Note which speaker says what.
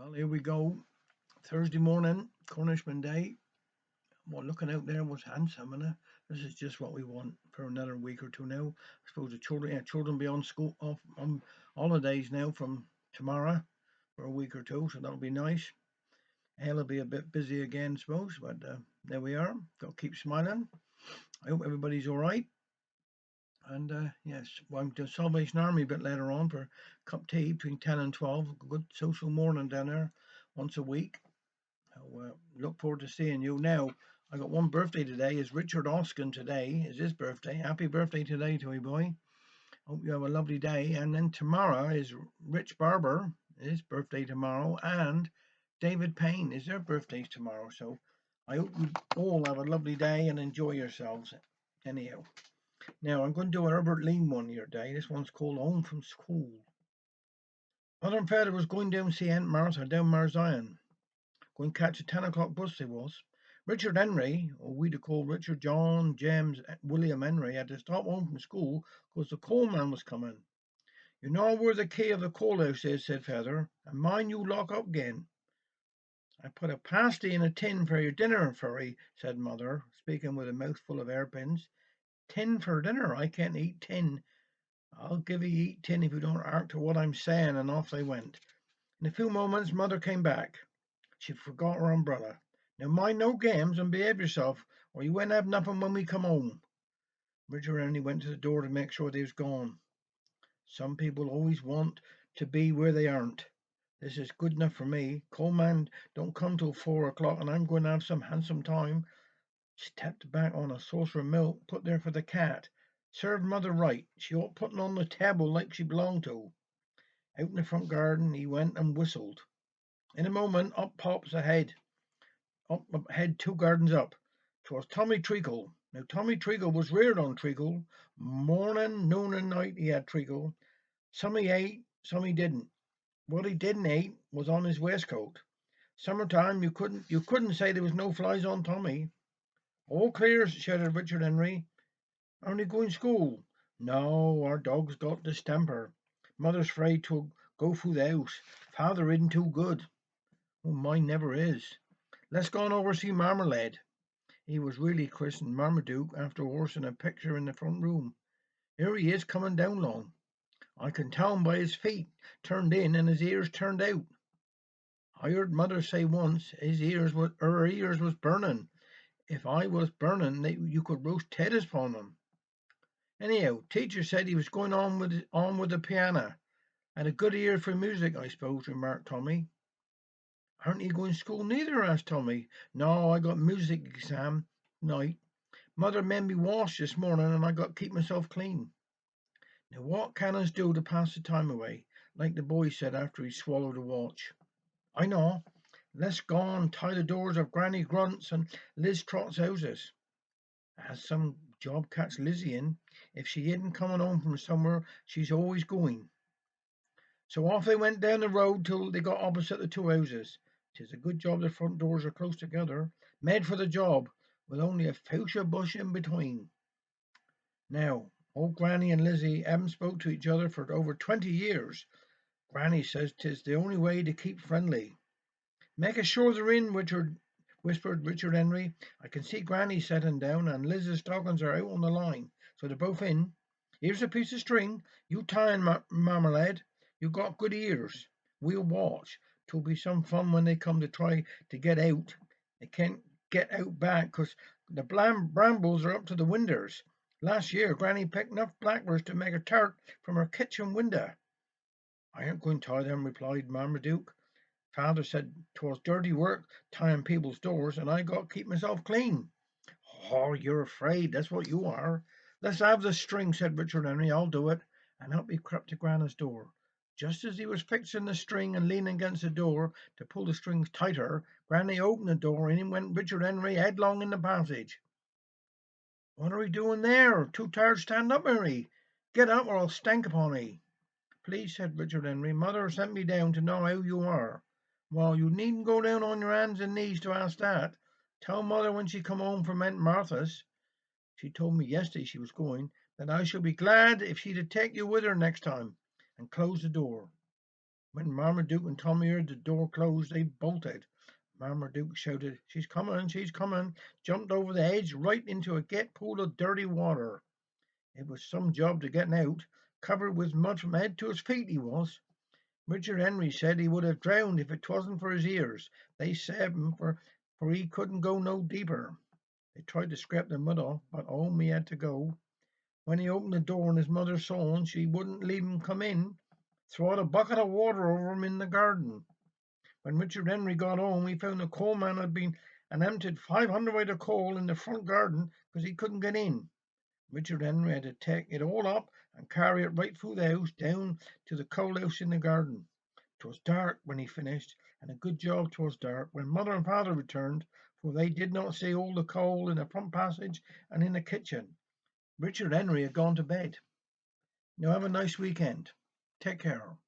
Speaker 1: Well, here we go. Thursday morning, Cornishman Day. Well, looking out there was handsome, and this is just what we want for another week or two now. I suppose the children be on school off on holidays now from tomorrow for a week or two, so that'll be nice. Hell will be a bit busy again, I suppose, but there we are. Got to keep smiling. I hope everybody's all right. And yes, well, I'm to Salvation Army a bit later on for cup tea between 10 and 12. Good social morning down there once a week. Look forward to seeing you. Now, I got one birthday today. Is Richard Oskin today? Is his birthday? Happy birthday today to you, boy. Hope you have a lovely day. And then tomorrow is Rich Barber. His birthday tomorrow. And David Payne is their birthdays tomorrow. So I hope you all have a lovely day and enjoy yourselves. Anyhow, now I'm going to do a Herbert Lean one here today. This one's called Home from School. Mother and father was going down to see Aunt Martha down Marzion. Going to catch a 10 o'clock bus they was. Richard Henry, or we'd have called Richard John James William Henry, had to stop home from school because the coalman was coming. You know where the key of the coal house is, said father, and mind you lock up again. I put a pasty in a tin for your dinner, Furry, said mother, speaking with a mouthful of hairpins. Tin for dinner? I can't eat tin. I'll give you eat tin if you don't ark to what I'm saying, and off they went. In a few moments mother came back. She forgot her umbrella. Now mind no games and behave yourself, or you won't have nothing when we come home. Richard only went to the door to make sure they was gone. Some people always want to be where they aren't. This is good enough for me. Coalman don't come till 4 o'clock, and I'm going to have some handsome time. She tapped back on a saucer of milk put there for the cat. Served mother right. She ought putting on the table like she belonged to. Out in the front garden he went and whistled. In a moment up pops a head. Up ahead 2 gardens up. 'Twas Tommy Treacle. Now Tommy Treacle was reared on treacle. Morning, noon, and night he had treacle. Some he ate, some he didn't. What he didn't eat was on his waistcoat. Summertime you couldn't say there was no flies on Tommy. All clear, shouted Richard Henry. Aren't you going to school? No, our dog's got distemper. Mother's afraid to go through the house. Father isn't too good. Oh, mine never is. Let's go on over see Marmalade. He was really christened Marmaduke after horsing a picture in the front room. Here he is coming down long. I can tell him by his feet turned in and his ears turned out. I heard mother say once her ears was burning. If I was burning, you could roast taters upon them. Anyhow, teacher said he was going on with the piano. Had a good ear for music, I suppose, remarked Tommy. Aren't you going to school neither? Asked Tommy. No, I got music exam night. Mother made me wash this morning and I got to keep myself clean. Now what can us do to pass the time away? Like the boy said after he swallowed a watch. I know. Let's go and tie the doors of Granny Grunt's and Liz Trot's houses. Has some job catch Lizzie in. If she isn't coming home from somewhere, she's always going. So off they went down the road till they got opposite the two houses. 'Tis a good job the front doors are close together. Made for the job, with only a fuchsia bush in between. Now, old Granny and Lizzie haven't spoke to each other for over 20 years. Granny says 'tis the only way to keep friendly. Make sure they're in, Richard, whispered Richard Henry. I can see Granny setting down, and Liz's stockings are out on the line, so they're both in. Here's a piece of string. You tie in, Marmalade. You got good ears. We'll watch. 'Twill be some fun when they come to try to get out. They can't get out back 'cause the brambles are up to the winders. Last year Granny picked enough blackbirds to make a tart from her kitchen window. I ain't going to tie them, replied Marmaduke. Father said 'twas dirty work tying people's doors, and I got to keep myself clean. Oh, you're afraid, that's what you are. Let's have the string, said Richard Henry. I'll do it. And up he crept to Grandma's door. Just as he was fixing the string and leaning against the door to pull the strings tighter, Granny opened the door and in went Richard Henry headlong in the passage. What are we doing there? Too tired to stand up, Henry. Get up or I'll stank upon 'ee. Please, said Richard Henry, mother sent me down to know how you are. Well, you needn't go down on your hands and knees to ask that. Tell mother when she come home from Aunt Martha's. She told me yesterday she was going, that I shall be glad if she'd take you with her next time, and close the door. When Marmaduke and Tommy heard the door close, they bolted. Marmaduke shouted, "She's coming, she's coming," jumped over the edge right into a get pool of dirty water. It was some job to getting out. Covered with mud from head to his feet he was. Richard Henry said he would have drowned if it 'twasn't for his ears. They saved him, for he couldn't go no deeper. They tried to scrape the mud off, but home he had to go. When he opened the door and his mother saw him, she wouldn't leave him come in. Throwed a bucket of water over him in the garden. When Richard Henry got home, he found the coalman had been and emptied 500 of coal in the front garden because he couldn't get in. Richard Henry had to take it all up and carry it right through the house down to the coal house in the garden. 'Twas dark when he finished, and a good job 'twas dark when mother and father returned, for they did not see all the coal in the front passage and in the kitchen. Richard Henry had gone to bed. Now have a nice weekend. Take care.